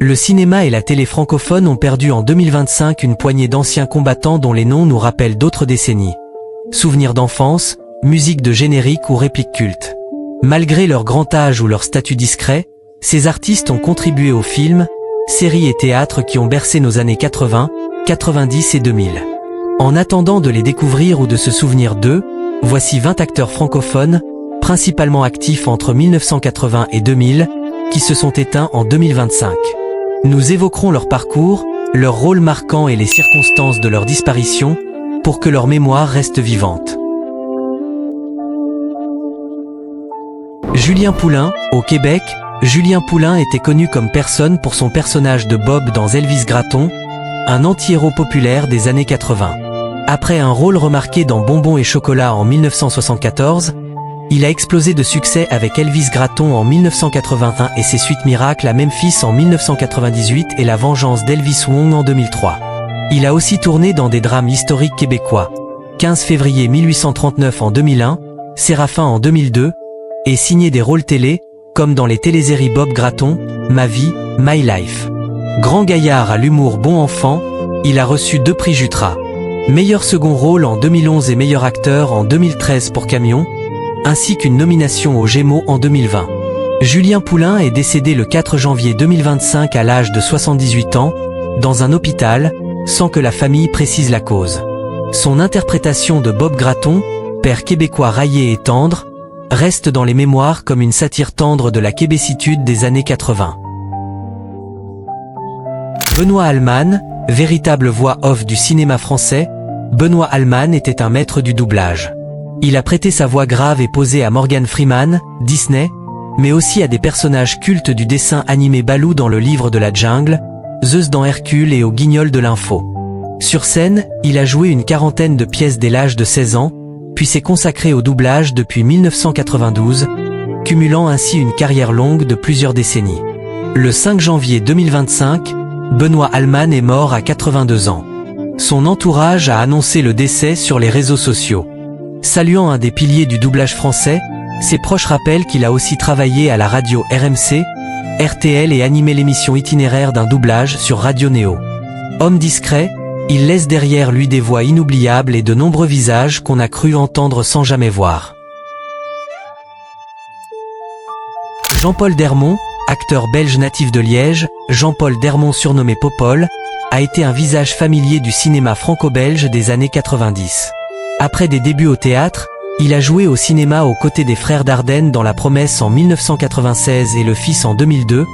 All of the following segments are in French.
Le cinéma et la télé francophone ont perdu en 2025 une poignée d'anciens combattants dont les noms nous rappellent d'autres décennies. Souvenirs d'enfance, musique de générique ou répliques cultes. Malgré leur grand âge ou leur statut discret, ces artistes ont contribué aux films, séries et théâtres qui ont bercé nos années 80, 90 et 2000. En attendant de les découvrir ou de se souvenir d'eux, voici 20 acteurs francophones, principalement actifs entre 1980 et 2000, qui se sont éteints en 2025. Nous évoquerons leur parcours, leur rôle marquant et les circonstances de leur disparition, pour que leur mémoire reste vivante. Julien Poulain, au Québec, Julien Poulain était connu comme personne pour son personnage de Bob dans Elvis Gratton, un anti-héros populaire des années 80. Après un rôle remarqué dans Bonbons et Chocolat en 1974, il a explosé de succès avec Elvis Gratton en 1981 et ses suites miracles à Memphis en 1998 et La Vengeance d'Elvis Wong en 2003. Il a aussi tourné dans des drames historiques québécois, 15 février 1839 en 2001, Séraphin en 2002, et signé des rôles télé, comme dans les téléséries Bob Gratton, Ma vie, My Life. Grand gaillard à l'humour bon enfant, il a reçu 2 prix Jutra. Meilleur second rôle en 2011 et meilleur acteur en 2013 pour Camion, ainsi qu'une nomination aux Gémeaux en 2020. Julien Poulain est décédé le 4 janvier 2025 à l'âge de 78 ans, dans un hôpital, sans que la famille précise la cause. Son interprétation de Bob Gratton, père québécois raillé et tendre, reste dans les mémoires comme une satire tendre de la québécitude des années 80. Benoît Alman, véritable voix off du cinéma français, Benoît Alman était un maître du doublage. Il a prêté sa voix grave et posée à Morgan Freeman, Disney, mais aussi à des personnages cultes du dessin animé Baloo dans Le Livre de la Jungle, Zeus dans Hercule et au Guignol de l'Info. Sur scène, il a joué une quarantaine de pièces dès l'âge de 16 ans, puis s'est consacré au doublage depuis 1992, cumulant ainsi une carrière longue de plusieurs décennies. Le 5 janvier 2025, Benoît Alman est mort à 82 ans. Son entourage a annoncé le décès sur les réseaux sociaux. Saluant un des piliers du doublage français, ses proches rappellent qu'il a aussi travaillé à la radio RMC, RTL et animé l'émission itinéraire d'un doublage sur Radio Néo. Homme discret, il laisse derrière lui des voix inoubliables et de nombreux visages qu'on a cru entendre sans jamais voir. Jean-Paul Dermont, acteur belge natif de Liège, Jean-Paul Dermont surnommé Popol, a été un visage familier du cinéma franco-belge des années 90. Après des débuts au théâtre, il a joué au cinéma aux côtés des frères Dardenne dans La Promesse en 1996 et Le Fils en 2002,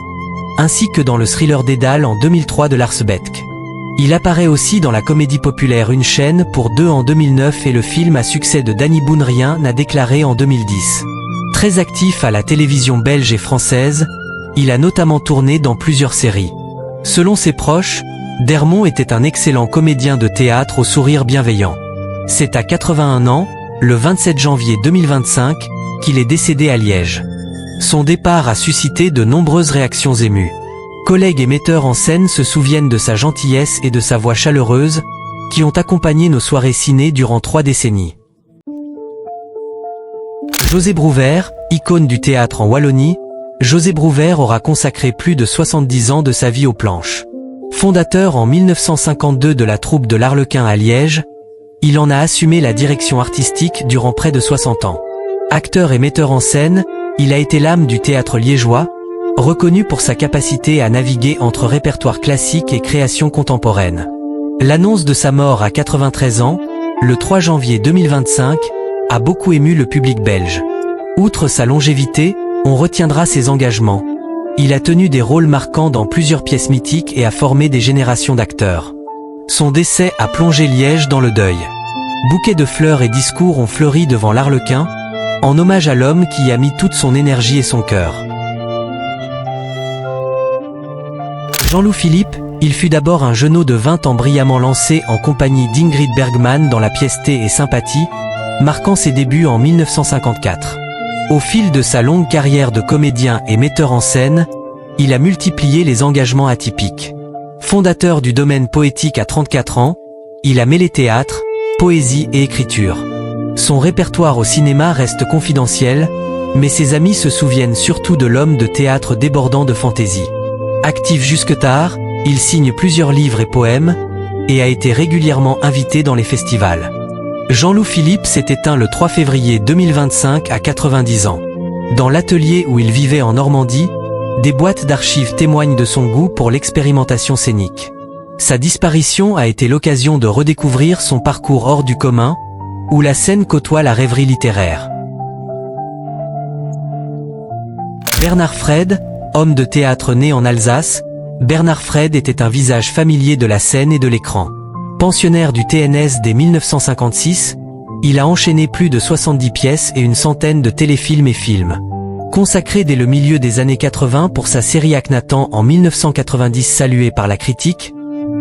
ainsi que dans le thriller Dédale en 2003 de Lars Betck. Il apparaît aussi dans la comédie populaire Une chaîne pour 2 en 2009 et le film à succès de Danny Boone Rien n'a déclaré en 2010. Très actif à la télévision belge et française, il a notamment tourné dans plusieurs séries. Selon ses proches, Dermont était un excellent comédien de théâtre au sourire bienveillant. C'est à 81 ans, le 27 janvier 2025, qu'il est décédé à Liège. Son départ a suscité de nombreuses réactions émues. Collègues et metteurs en scène se souviennent de sa gentillesse et de sa voix chaleureuse, qui ont accompagné nos soirées ciné durant 3 décennies. José Brouvert, icône du théâtre en Wallonie, José Brouvert aura consacré plus de 70 ans de sa vie aux planches. Fondateur en 1952 de la troupe de l'Arlequin à Liège, il en a assumé la direction artistique durant près de 60 ans. Acteur et metteur en scène, il a été l'âme du théâtre liégeois, reconnu pour sa capacité à naviguer entre répertoire classique et création contemporaine. L'annonce de sa mort à 93 ans, le 3 janvier 2025, a beaucoup ému le public belge. Outre sa longévité, on retiendra ses engagements. Il a tenu des rôles marquants dans plusieurs pièces mythiques et a formé des générations d'acteurs. Son décès a plongé Liège dans le deuil. Bouquets de fleurs et discours ont fleuri devant l'Arlequin, en hommage à l'homme qui y a mis toute son énergie et son cœur. Jean-Loup Philippe, il fut d'abord un jeunot de 20 ans brillamment lancé en compagnie d'Ingrid Bergman dans la pièce Thé et Sympathie, marquant ses débuts en 1954. Au fil de sa longue carrière de comédien et metteur en scène, il a multiplié les engagements atypiques. Fondateur du domaine poétique à 34 ans, il a mêlé théâtre, poésie et écriture. Son répertoire au cinéma reste confidentiel, mais ses amis se souviennent surtout de l'homme de théâtre débordant de fantaisie. Actif jusque tard, il signe plusieurs livres et poèmes, et a été régulièrement invité dans les festivals. Jean-Loup Philippe s'est éteint le 3 février 2025 à 90 ans. Dans l'atelier où il vivait en Normandie, des boîtes d'archives témoignent de son goût pour l'expérimentation scénique. Sa disparition a été l'occasion de redécouvrir son parcours hors du commun, où la scène côtoie la rêverie littéraire. Bernard Fred, homme de théâtre né en Alsace, Bernard Fred était un visage familier de la scène et de l'écran. Pensionnaire du TNS dès 1956, il a enchaîné plus de 70 pièces et une centaine de téléfilms et films. Consacré dès le milieu des années 80 pour sa série Akhenaten en 1990 saluée par la critique,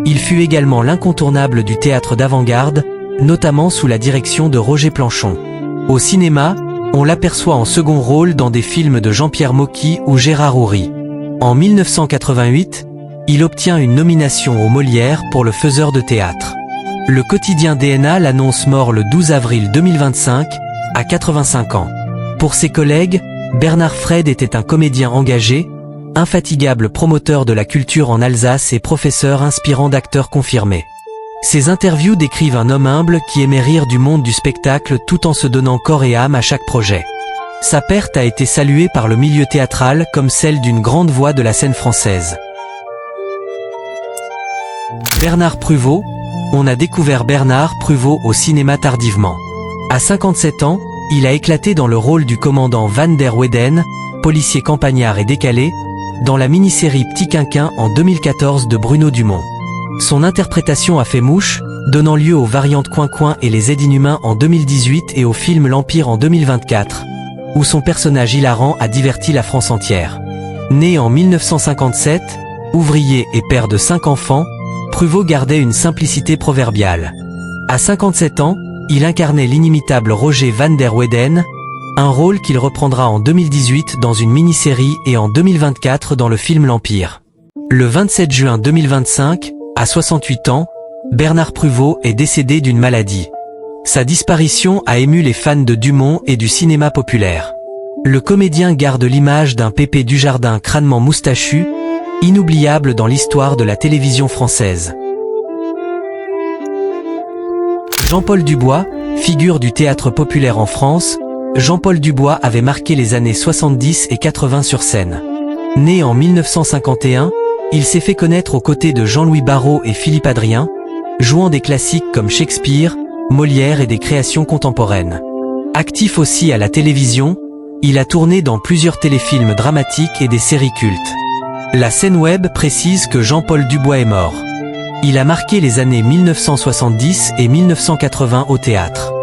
il fut également l'incontournable du théâtre d'avant-garde, notamment sous la direction de Roger Planchon. Au cinéma, on l'aperçoit en second rôle dans des films de Jean-Pierre Mocky ou Gérard Houry. En 1988, il obtient une nomination aux Molières pour Le Faiseur de théâtre. Le quotidien DNA l'annonce mort le 12 avril 2025, à 85 ans. Pour ses collègues, Bernard Fred était un comédien engagé, infatigable promoteur de la culture en Alsace et professeur inspirant d'acteurs confirmés. Ses interviews décrivent un homme humble qui aimait rire du monde du spectacle tout en se donnant corps et âme à chaque projet. Sa perte a été saluée par le milieu théâtral comme celle d'une grande voix de la scène française. Bernard Pruvot, on a découvert Bernard Pruvot au cinéma tardivement. À 57 ans, il a éclaté dans le rôle du commandant Van der Weyden, policier campagnard et décalé, dans la mini-série Petit Quinquin en 2014 de Bruno Dumont. Son interprétation a fait mouche, donnant lieu aux variantes Coin-Coin et les Aides-Inhumains en 2018 et au film L'Empire en 2024, où son personnage hilarant a diverti la France entière. Né en 1957, ouvrier et père de 5 enfants, Pruvot gardait une simplicité proverbiale. À 57 ans, il incarnait l'inimitable Roger Van der Weyden, un rôle qu'il reprendra en 2018 dans une mini-série et en 2024 dans le film L'Empire. Le 27 juin 2025, à 68 ans, Bernard Pruvot est décédé d'une maladie. Sa disparition a ému les fans de Dumont et du cinéma populaire. Le comédien garde l'image d'un Pépé Dujardin crânement moustachu, inoubliable dans l'histoire de la télévision française. Jean-Paul Dubois, figure du théâtre populaire en France, Jean-Paul Dubois avait marqué les années 70 et 80 sur scène. Né en 1951, il s'est fait connaître aux côtés de Jean-Louis Barrault et Philippe Adrien, jouant des classiques comme Shakespeare, Molière et des créations contemporaines. Actif aussi à la télévision, il a tourné dans plusieurs téléfilms dramatiques et des séries cultes. La scène web précise que Jean-Paul Dubois est mort. Il a marqué les années 1970 et 1980 au théâtre.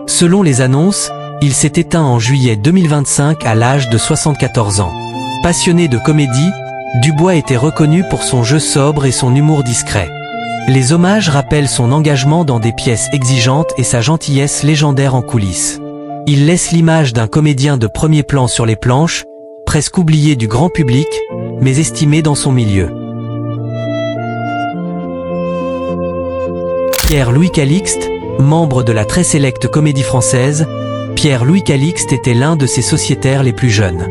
Selon les annonces, il s'est éteint en juillet 2025 à l'âge de 74 ans. Passionné de comédie, Dubois était reconnu pour son jeu sobre et son humour discret. Les hommages rappellent son engagement dans des pièces exigeantes et sa gentillesse légendaire en coulisses. Il laisse l'image d'un comédien de premier plan sur les planches, presque oublié du grand public, mais estimé dans son milieu. Pierre-Louis Calixte, membre de la très sélecte Comédie Française, Pierre-Louis Calixte était l'un de ses sociétaires les plus jeunes.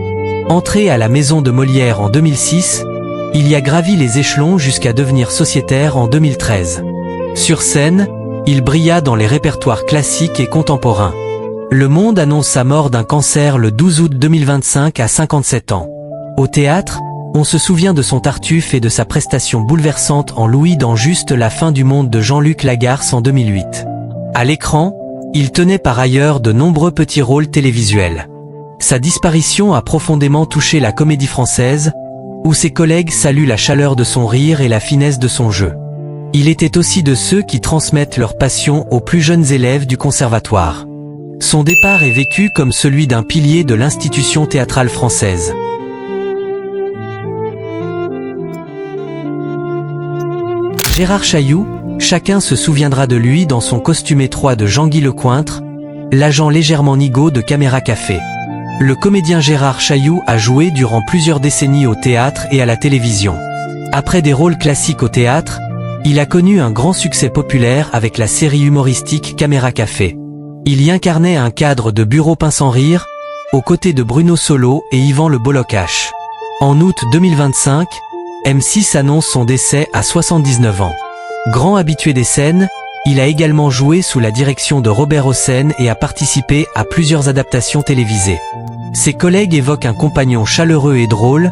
Entré à la Maison de Molière en 2006, il y a gravi les échelons jusqu'à devenir sociétaire en 2013. Sur scène, il brilla dans les répertoires classiques et contemporains. Le Monde annonce sa mort d'un cancer le 12 août 2025 à 57 ans. Au théâtre, on se souvient de son Tartuffe et de sa prestation bouleversante en Louis dans Juste la fin du monde de Jean-Luc Lagarce en 2008. À l'écran, il tenait par ailleurs de nombreux petits rôles télévisuels. Sa disparition a profondément touché la Comédie Française, où ses collègues saluent la chaleur de son rire et la finesse de son jeu. Il était aussi de ceux qui transmettent leur passion aux plus jeunes élèves du conservatoire. Son départ est vécu comme celui d'un pilier de l'institution théâtrale française. Gérard Chailloux, chacun se souviendra de lui dans son costume étroit de Jean-Guy Lecointre, l'agent légèrement nigaud de Caméra Café. Le comédien Gérard Chailloux a joué durant plusieurs décennies au théâtre et à la télévision. Après des rôles classiques au théâtre, il a connu un grand succès populaire avec la série humoristique Caméra Café. Il y incarnait un cadre de bureau pince sans rire, aux côtés de Bruno Solo et Yvan Le Bollocache. En août 2025, M6 annonce son décès à 79 ans. Grand habitué des scènes, il a également joué sous la direction de Robert Hossein et a participé à plusieurs adaptations télévisées. Ses collègues évoquent un compagnon chaleureux et drôle,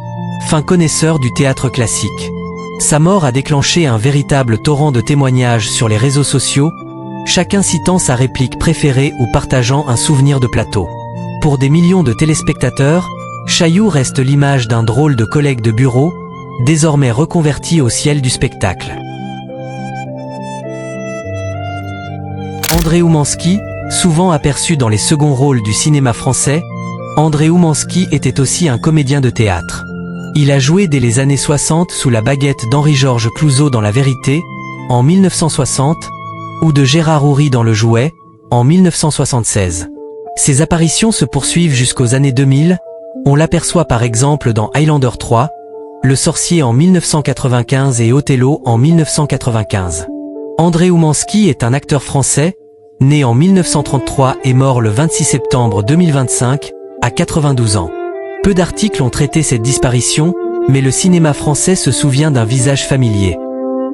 fin connaisseur du théâtre classique. Sa mort a déclenché un véritable torrent de témoignages sur les réseaux sociaux, chacun citant sa réplique préférée ou partageant un souvenir de plateau. Pour des millions de téléspectateurs, Chailloux reste l'image d'un drôle de collègue de bureau, désormais reconverti au ciel du spectacle. André Oumanski, souvent aperçu dans les seconds rôles du cinéma français, André Oumanski était aussi un comédien de théâtre. Il a joué dès les années 60 sous la baguette d'Henri-Georges Clouzot dans La Vérité, en 1960, ou de Gérard Houry dans Le Jouet, en 1976. Ses apparitions se poursuivent jusqu'aux années 2000, on l'aperçoit par exemple dans Highlander 3, Le Sorcier en 1995 et Othello en 1995. André Oumanski est un acteur français, né en 1933 et mort le 26 septembre 2025, à 92 ans. Peu d'articles ont traité cette disparition, mais le cinéma français se souvient d'un visage familier.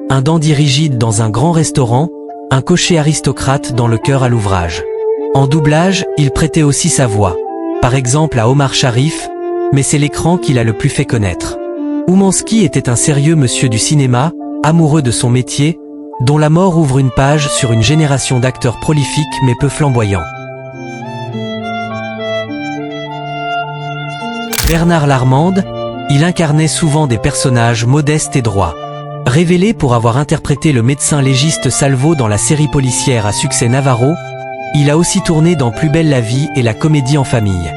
Un dandy rigide dans un grand restaurant, un cocher aristocrate dans le cœur à l'ouvrage. En doublage, il prêtait aussi sa voix. Par exemple à Omar Sharif, mais c'est l'écran qui l'a le plus fait connaître. Oumanski était un sérieux monsieur du cinéma, amoureux de son métier, dont la mort ouvre une page sur une génération d'acteurs prolifiques mais peu flamboyants. Bernard Larmande, il incarnait souvent des personnages modestes et droits. Révélé pour avoir interprété le médecin légiste Salvo dans la série policière à succès Navarro, il a aussi tourné dans Plus belle la vie et La comédie en famille.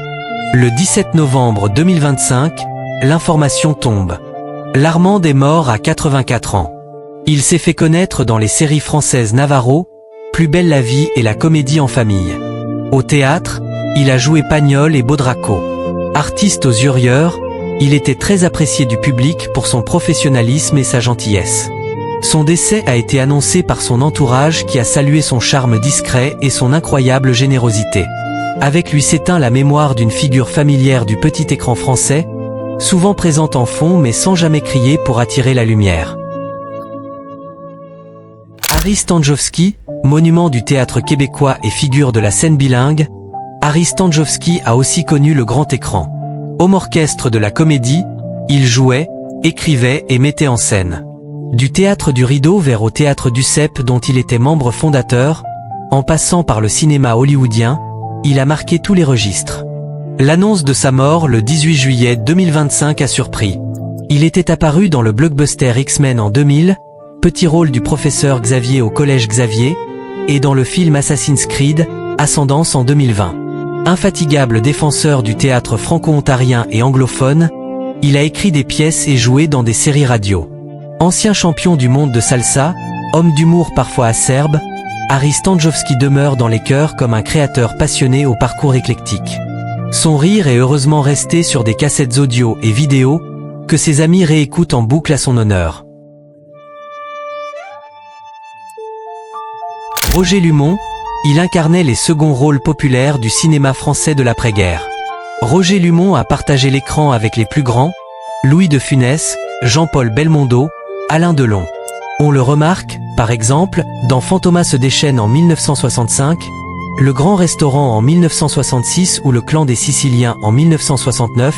Le 17 novembre 2025, l'information tombe. Larmande est mort à 84 ans. Il s'est fait connaître dans les séries françaises Navarro, Plus belle la vie et La comédie en famille. Au théâtre, il a joué Pagnol et Baudraco. Artiste aux yeux rieurs, il était très apprécié du public pour son professionnalisme et sa gentillesse. Son décès a été annoncé par son entourage qui a salué son charme discret et son incroyable générosité. Avec lui s'éteint la mémoire d'une figure familière du petit écran français, souvent présente en fond mais sans jamais crier pour attirer la lumière. Harry Stanjowski, monument du théâtre québécois et figure de la scène bilingue, Harry Stanjowski a aussi connu le grand écran. Homme orchestre de la comédie, il jouait, écrivait et mettait en scène. Du théâtre du Rideau vers au théâtre du Cep dont il était membre fondateur, en passant par le cinéma hollywoodien, il a marqué tous les registres. L'annonce de sa mort le 18 juillet 2025 a surpris. Il était apparu dans le blockbuster X-Men en 2000, petit rôle du professeur Xavier au collège Xavier, et dans le film Assassin's Creed, Ascendance en 2020. Infatigable défenseur du théâtre franco-ontarien et anglophone, il a écrit des pièces et joué dans des séries radio. Ancien champion du monde de salsa, homme d'humour parfois acerbe, Harry Stanjowski demeure dans les cœurs comme un créateur passionné au parcours éclectique. Son rire est heureusement resté sur des cassettes audio et vidéo, que ses amis réécoutent en boucle à son honneur. Roger Lumont, il incarnait les seconds rôles populaires du cinéma français de l'après-guerre. Roger Lumont a partagé l'écran avec les plus grands, Louis de Funès, Jean-Paul Belmondo, Alain Delon. On le remarque, par exemple, dans Fantomas se déchaîne en 1965, Le Grand Restaurant en 1966 ou Le Clan des Siciliens en 1969,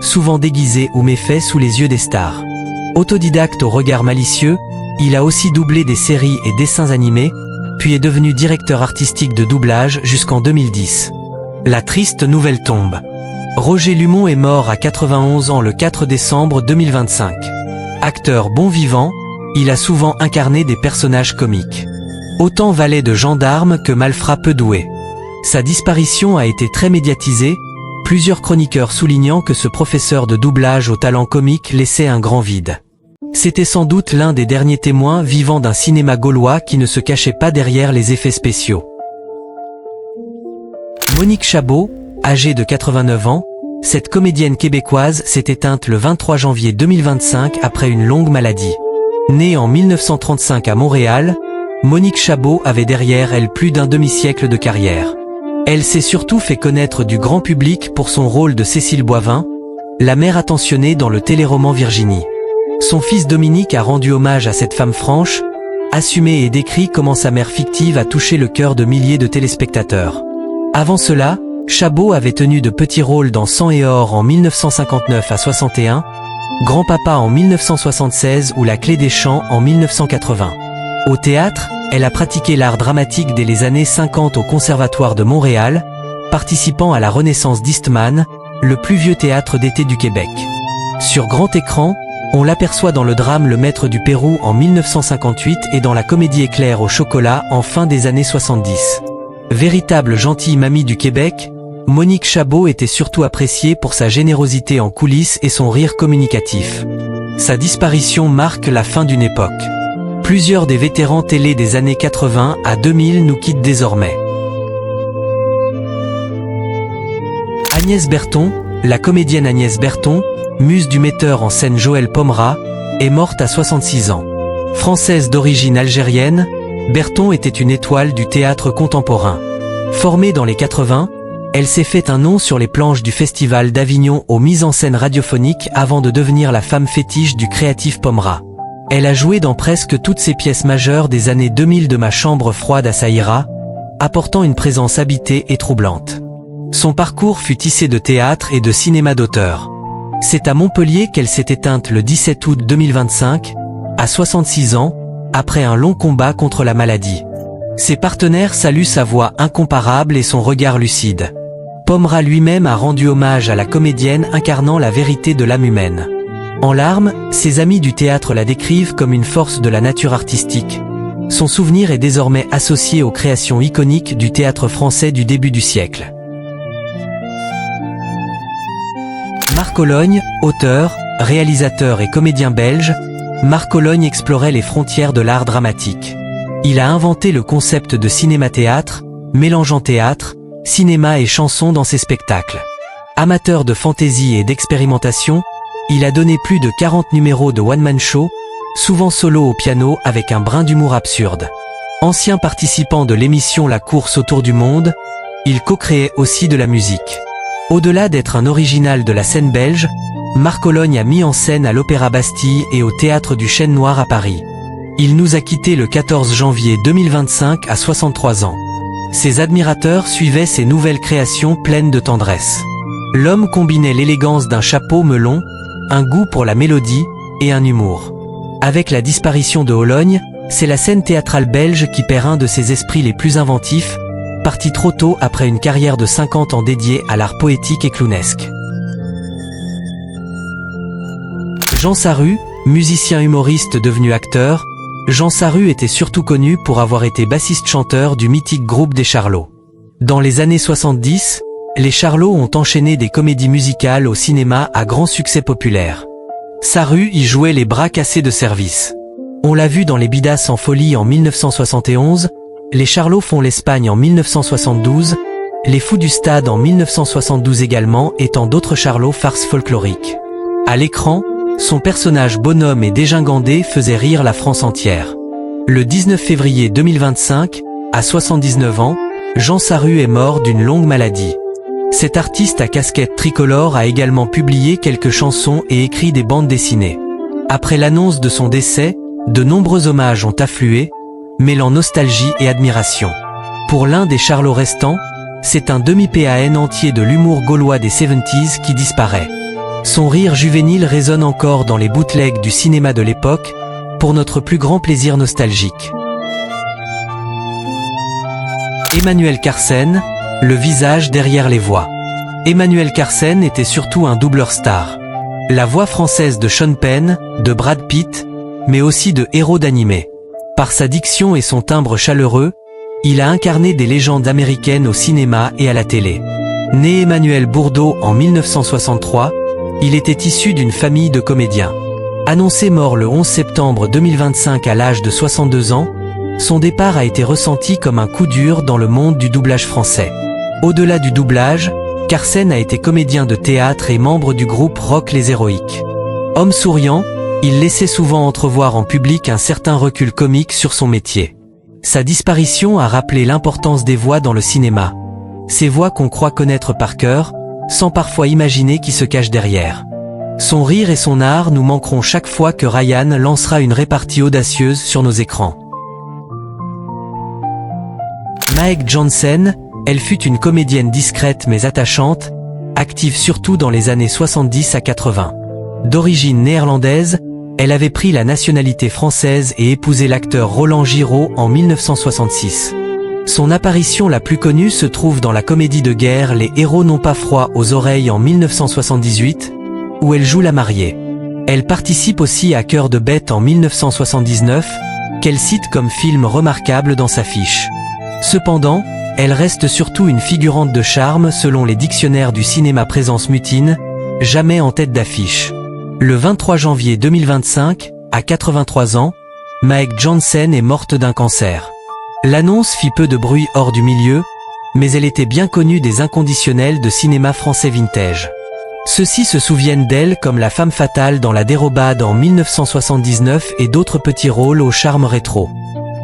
souvent déguisé ou méfait sous les yeux des stars. Autodidacte au regard malicieux, il a aussi doublé des séries et dessins animés, puis est devenu directeur artistique de doublage jusqu'en 2010. La triste nouvelle tombe. Roger Lumont est mort à 91 ans le 4 décembre 2025. Acteur bon vivant, il a souvent incarné des personnages comiques. Autant valet de gendarme que malfrat peu doué. Sa disparition a été très médiatisée, plusieurs chroniqueurs soulignant que ce professeur de doublage au talent comique laissait un grand vide. C'était sans doute l'un des derniers témoins vivants d'un cinéma gaulois qui ne se cachait pas derrière les effets spéciaux. Monique Chabot, âgée de 89 ans, cette comédienne québécoise s'est éteinte le 23 janvier 2025 après une longue maladie. Née en 1935 à Montréal, Monique Chabot avait derrière elle plus d'un demi-siècle de carrière. Elle s'est surtout fait connaître du grand public pour son rôle de Cécile Boivin, la mère attentionnée dans le téléroman Virginie. Son fils Dominique a rendu hommage à cette femme franche, assumée et décrit comment sa mère fictive a touché le cœur de milliers de téléspectateurs. Avant cela, Chabot avait tenu de petits rôles dans Sang et Or en 1959 à 61, Grand-Papa en 1976 ou La Clé des Champs en 1980. Au théâtre, elle a pratiqué l'art dramatique dès les années 50 au Conservatoire de Montréal, participant à la Renaissance d'Eastman, le plus vieux théâtre d'été du Québec. Sur grand écran, on l'aperçoit dans le drame Le Maître du Pérou en 1958 et dans la comédie Éclair au chocolat en fin des années 70. Véritable gentille mamie du Québec, Monique Chabot était surtout appréciée pour sa générosité en coulisses et son rire communicatif. Sa disparition marque la fin d'une époque. Plusieurs des vétérans télé des années 80 à 2000 nous quittent désormais. Agnès Berton, la comédienne Agnès Berton, muse du metteur en scène Joël Pomera, est morte à 66 ans. Française d'origine algérienne, Berton était une étoile du théâtre contemporain. Formée dans les 80, elle s'est fait un nom sur les planches du Festival d'Avignon aux mises en scène radiophoniques avant de devenir la femme fétiche du créatif Pomera. Elle a joué dans presque toutes ses pièces majeures des années 2000 de Ma chambre froide à Saïra, apportant une présence habitée et troublante. Son parcours fut tissé de théâtre et de cinéma d'auteur. C'est à Montpellier qu'elle s'est éteinte le 17 août 2025, à 66 ans, après un long combat contre la maladie. Ses partenaires saluent sa voix incomparable et son regard lucide. Pomera lui-même a rendu hommage à la comédienne incarnant la vérité de l'âme humaine. En larmes, ses amis du théâtre la décrivent comme une force de la nature artistique. Son souvenir est désormais associé aux créations iconiques du théâtre français du début du siècle. Marc Ologne, auteur, réalisateur et comédien belge, Marc Ologne explorait les frontières de l'art dramatique. Il a inventé le concept de cinéma-théâtre, mélangeant théâtre, cinéma et chanson dans ses spectacles. Amateur de fantaisie et d'expérimentation, il a donné plus de 40 numéros de one-man show, souvent solo au piano avec un brin d'humour absurde. Ancien participant de l'émission La course autour du monde, il co-créait aussi de la musique. Au-delà d'être un original de la scène belge, Marc Ologne a mis en scène à l'Opéra Bastille et au Théâtre du Chêne Noir à Paris. Il nous a quittés le 14 janvier 2025 à 63 ans. Ses admirateurs suivaient ses nouvelles créations pleines de tendresse. L'homme combinait l'élégance d'un chapeau melon, un goût pour la mélodie et un humour. Avec la disparition de Ologne, c'est la scène théâtrale belge qui perd un de ses esprits les plus inventifs, parti trop tôt après une carrière de 50 ans dédiée à l'art poétique et clownesque. Jean Sarru, musicien humoriste devenu acteur, Jean Sarru était surtout connu pour avoir été bassiste-chanteur du mythique groupe des Charlots. Dans les années 70, les Charlots ont enchaîné des comédies musicales au cinéma à grand succès populaire. Sarru y jouait les bras cassés de service. On l'a vu dans Les Bidas en folie en 1971, Les Charlots font l'Espagne en 1972, Les Fous du Stade en 1972 également et tant d'autres Charlots farces folkloriques. À l'écran, son personnage bonhomme et dégingandé faisait rire la France entière. Le 19 février 2025, à 79 ans, Jean Sarru est mort d'une longue maladie. Cet artiste à casquette tricolore a également publié quelques chansons et écrit des bandes dessinées. Après l'annonce de son décès, de nombreux hommages ont afflué, mêlant nostalgie et admiration. Pour l'un des Charlots restants, c'est un demi-PAN entier de l'humour gaulois des 70s qui disparaît. Son rire juvénile résonne encore dans les bootlegs du cinéma de l'époque, pour notre plus grand plaisir nostalgique. Emmanuel Carsen, le visage derrière les voix. Emmanuel Carsen était surtout un doubleur star. La voix française de Sean Penn, de Brad Pitt, mais aussi de héros d'animé. Par sa diction et son timbre chaleureux, il a incarné des légendes américaines au cinéma et à la télé. Né Emmanuel Bourdeau en 1963, il était issu d'une famille de comédiens. Annoncé mort le 11 septembre 2025 à l'âge de 62 ans, son départ a été ressenti comme un coup dur dans le monde du doublage français. Au-delà du doublage, Carsen a été comédien de théâtre et membre du groupe rock Les Héroïques. Homme souriant, il laissait souvent entrevoir en public un certain recul comique sur son métier. Sa disparition a rappelé l'importance des voix dans le cinéma. Ces voix qu'on croit connaître par cœur, sans parfois imaginer qui se cache derrière. Son rire et son art nous manqueront chaque fois que Ryan lancera une répartie audacieuse sur nos écrans. Maeg Jansen, elle fut une comédienne discrète mais attachante, active surtout dans les années 70 à 80. D'origine néerlandaise, elle avait pris la nationalité française et épousé l'acteur Roland Giraud en 1966. Son apparition la plus connue se trouve dans la comédie de guerre Les héros n'ont pas froid aux oreilles en 1978, où elle joue la mariée. Elle participe aussi à Cœur de bête en 1979, qu'elle cite comme film remarquable dans sa fiche. Cependant, elle reste surtout une figurante de charme selon les dictionnaires du cinéma présence mutine, jamais en tête d'affiche. Le 23 janvier 2025, à 83 ans, Maeg Jansen est morte d'un cancer. L'annonce fit peu de bruit hors du milieu, mais elle était bien connue des inconditionnels de cinéma français vintage. Ceux-ci se souviennent d'elle comme la femme fatale dans La Dérobade en 1979 et d'autres petits rôles au charme rétro.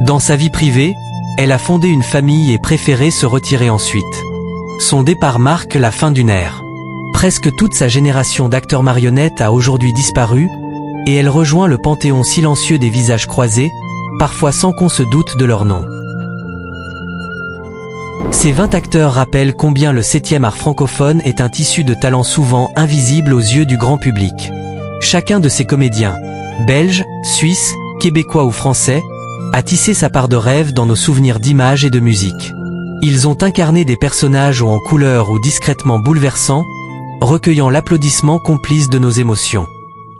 Dans sa vie privée, elle a fondé une famille et préféré se retirer ensuite. Son départ marque la fin d'une ère. Presque toute sa génération d'acteurs marionnettes a aujourd'hui disparu, et elle rejoint le panthéon silencieux des visages croisés, parfois sans qu'on se doute de leur nom. Ces 20 acteurs rappellent combien le 7e art francophone est un tissu de talents souvent invisibles aux yeux du grand public. Chacun de ces comédiens, belges, suisses, québécois ou français, a tissé sa part de rêve dans nos souvenirs d'images et de musique. Ils ont incarné des personnages ou en couleur ou discrètement bouleversants, recueillant l'applaudissement complice de nos émotions.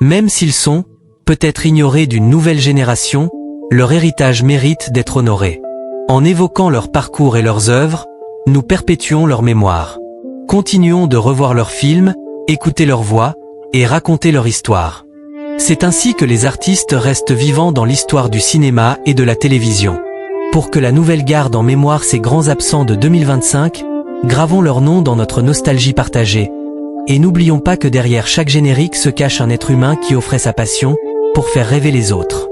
Même s'ils sont, peut-être ignorés d'une nouvelle génération, leur héritage mérite d'être honoré. En évoquant leur parcours et leurs œuvres, nous perpétuons leur mémoire. Continuons de revoir leurs films, écouter leurs voix, et raconter leur histoire. C'est ainsi que les artistes restent vivants dans l'histoire du cinéma et de la télévision. Pour que la nouvelle garde en mémoire ces grands absents de 2025, gravons leur nom dans notre nostalgie partagée. Et n'oublions pas que derrière chaque générique se cache un être humain qui offrait sa passion pour faire rêver les autres.